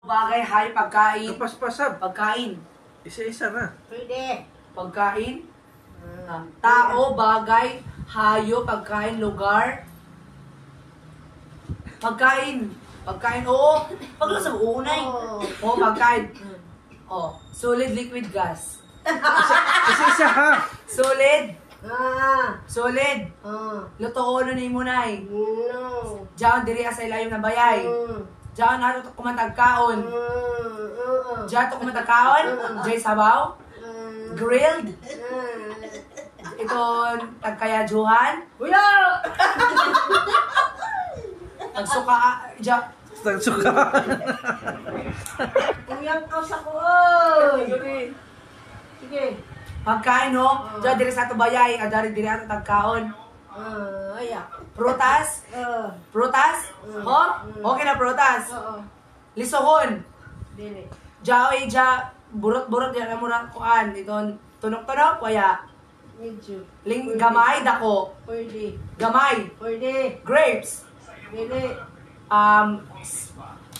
Bagay, hay, pagkain. Kapaspasab. Pagkain. Isa-isa na. Pwede. Pagkain. Tao, bagay, hayo, pagkain, lugar. Pagkain. Pagkain, oo. Paglo sa unay. Oo, pagkain. Oh, solid, liquid, gas. Isa-isa ha. Solid. Ah. Solid. Luto ni munay. No. Diyan diri sa ilayong ng bayay. Diyan nato kumatagkaon. Diyan to kumatagkaon. Diyan sabaw. Grilled. Ito tagkayajuhan. Kuya! Tagsuka. Diyan. Tagsuka. Kuyang ka sa ko. Oy. Sige. Pagkain no. Diyan diri sa ato bayay. Adari diri ato tagkaon. Ayak. Prutas. Prutas? Ho? Okay na prutas. Oo. Lisohon. Dili. Diyan burot-burot diyan na murang kuan. Ito tunok-tunok kaya. Medyo. Gamay dako. Pwede. Gamay. Pwede. Grapes. Dili.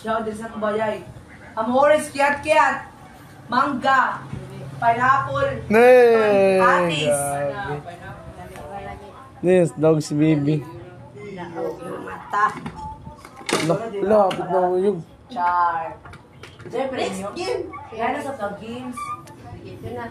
Diyan diri sa ato bayay. Amores, kiat-kiat. Mangga. Pineapple. Nee, Atis. grabe. This dog's baby. Mata. Lapit na uyog. Char. Siyempre, Next game. Yan na sa games. Ito na.